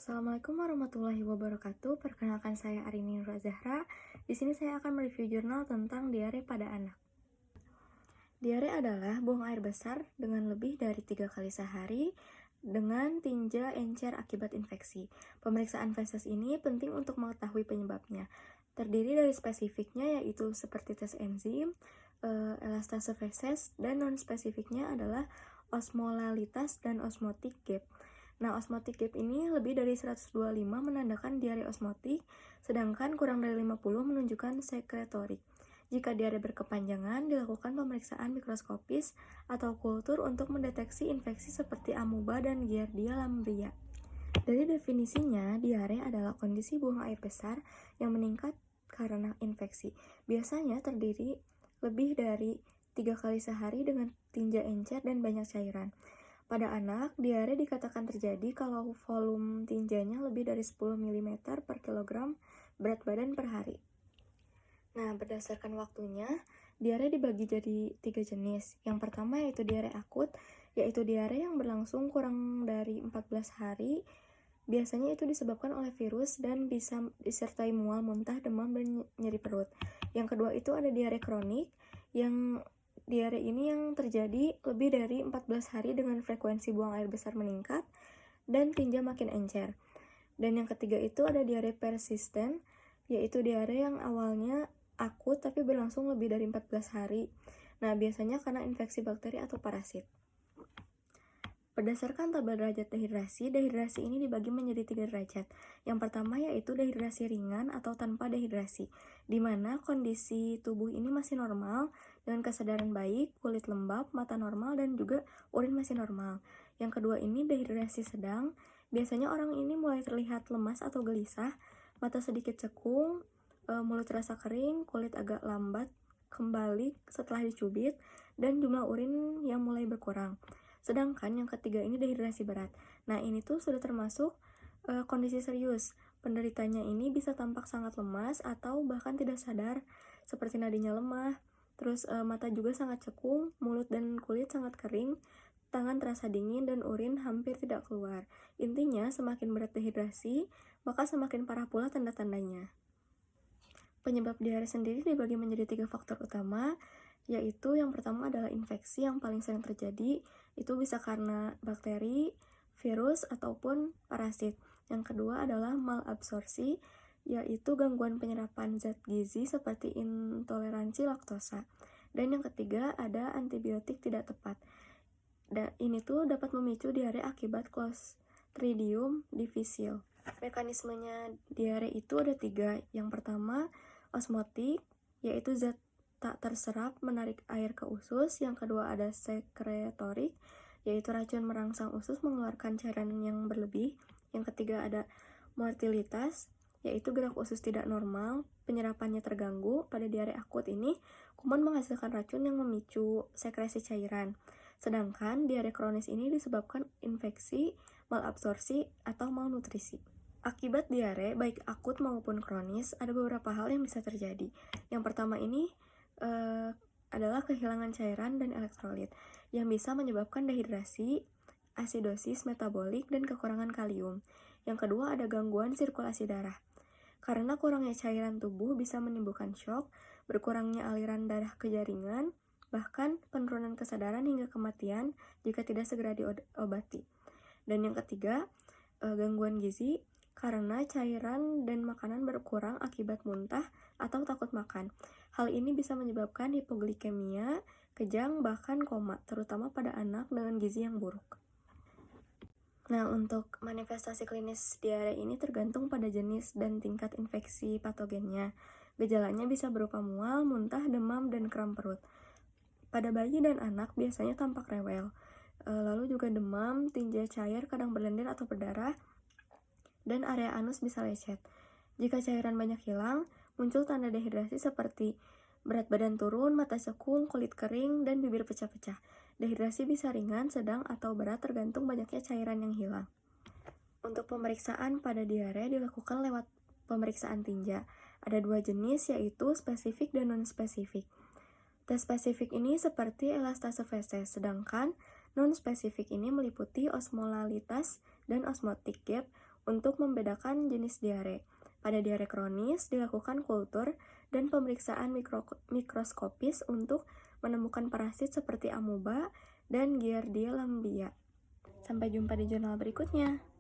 Assalamualaikum warahmatullahi wabarakatuh. Perkenalkan saya Arini Nurra Zahra. Di sini saya akan mereview jurnal tentang diare pada anak. Diare adalah buang air besar dengan lebih dari 3 kali sehari dengan tinja encer akibat infeksi. Pemeriksaan feses ini penting untuk mengetahui penyebabnya. Terdiri dari spesifiknya yaitu seperti tes enzim, elastase feses, dan non-spesifiknya adalah osmolalitas dan osmotic gap. Nah, osmotic gap ini lebih dari 125 menandakan diare osmotik, sedangkan kurang dari 50 menunjukkan sekretorik. Jika diare berkepanjangan, dilakukan pemeriksaan mikroskopis atau kultur untuk mendeteksi infeksi seperti amuba dan Giardia lamblia. Dari definisinya, diare adalah kondisi buang air besar yang meningkat karena infeksi. Biasanya terdiri lebih dari 3 kali sehari dengan tinja encer dan banyak cairan. Pada anak, diare dikatakan terjadi kalau volume tinjanya lebih dari 10 mm per kilogram berat badan per hari. Nah, berdasarkan waktunya, diare dibagi jadi 3 jenis. Yang pertama yaitu diare akut, yaitu diare yang berlangsung kurang dari 14 hari. Biasanya itu disebabkan oleh virus dan bisa disertai mual, muntah, demam, dan nyeri perut. Yang kedua itu ada diare kronik, yang diare ini yang terjadi lebih dari 14 hari dengan frekuensi buang air besar meningkat dan tinja makin encer. Dan yang ketiga itu ada diare persisten, yaitu diare yang awalnya akut tapi berlangsung lebih dari 14 hari. Nah, biasanya karena infeksi bakteri atau parasit. Berdasarkan tabel derajat dehidrasi, dehidrasi ini dibagi menjadi 3 derajat. Yang pertama yaitu dehidrasi ringan atau tanpa dehidrasi, di mana kondisi tubuh ini masih normal, dengan kesadaran baik, kulit lembab, mata normal, dan juga urin masih normal. Yang kedua ini dehidrasi sedang, biasanya orang ini mulai terlihat lemas atau gelisah, mata sedikit cekung, mulut terasa kering, kulit agak lambat kembali setelah dicubit, dan jumlah urin yang mulai berkurang. Sedangkan yang ketiga ini dehidrasi berat. Nah, ini tuh sudah termasuk kondisi serius. Penderitanya ini bisa tampak sangat lemas atau bahkan tidak sadar, seperti nadinya lemah. Terus mata juga sangat cekung, mulut dan kulit sangat kering, tangan terasa dingin, dan urin hampir tidak keluar. Intinya, semakin berat dehidrasi, maka semakin parah pula tanda-tandanya. Penyebab diare sendiri dibagi menjadi 3 faktor utama, yaitu yang pertama adalah infeksi yang paling sering terjadi, itu bisa karena bakteri, virus, ataupun parasit. Yang kedua adalah malabsorpsi, yaitu gangguan penyerapan zat gizi seperti intoleransi laktosa. Dan yang ketiga ada antibiotik tidak tepat. Ini tuh dapat memicu diare akibat Clostridium difficile. Mekanismenya diare itu ada 3. Yang pertama, osmotik, yaitu zat tak terserap menarik air ke usus. Yang kedua ada sekretorik, yaitu racun merangsang usus mengeluarkan cairan yang berlebih. Yang ketiga ada motilitas, yaitu gerak usus tidak normal, penyerapannya terganggu. Pada diare akut ini, kuman menghasilkan racun yang memicu sekresi cairan. Sedangkan diare kronis ini disebabkan infeksi, malabsorpsi, atau malnutrisi. Akibat diare, baik akut maupun kronis, ada beberapa hal yang bisa terjadi. Yang pertama ini adalah kehilangan cairan dan elektrolit yang bisa menyebabkan dehidrasi, asidosis metabolik, dan kekurangan kalium. Yang kedua ada gangguan sirkulasi darah. Karena kurangnya cairan tubuh bisa menimbulkan shock, berkurangnya aliran darah ke jaringan, bahkan penurunan kesadaran hingga kematian jika tidak segera diobati. Dan yang ketiga, gangguan gizi, karena cairan dan makanan berkurang akibat muntah atau takut makan. Hal ini bisa menyebabkan hipoglikemia, kejang, bahkan koma, terutama pada anak dengan gizi yang buruk. Nah, untuk manifestasi klinis diare ini tergantung pada jenis dan tingkat infeksi patogennya. Gejalanya bisa berupa mual, muntah, demam, dan kram perut. Pada bayi dan anak biasanya tampak rewel, lalu juga demam, tinja cair kadang berlendir atau berdarah, dan area anus bisa lecet. Jika cairan banyak hilang, muncul tanda dehidrasi seperti berat badan turun, mata cekung, kulit kering, dan bibir pecah-pecah. Dehidrasi bisa ringan, sedang, atau berat tergantung banyaknya cairan yang hilang. Untuk pemeriksaan pada diare dilakukan lewat pemeriksaan tinja. Ada 2 jenis, yaitu spesifik dan non-spesifik. Tes spesifik ini seperti elastase feses, sedangkan non-spesifik ini meliputi osmolalitas dan osmotic gap untuk membedakan jenis diare. Pada diare kronis, dilakukan kultur dan pemeriksaan mikroskopis untuk menemukan parasit seperti amuba dan Giardia lamblia. Sampai jumpa di jurnal berikutnya.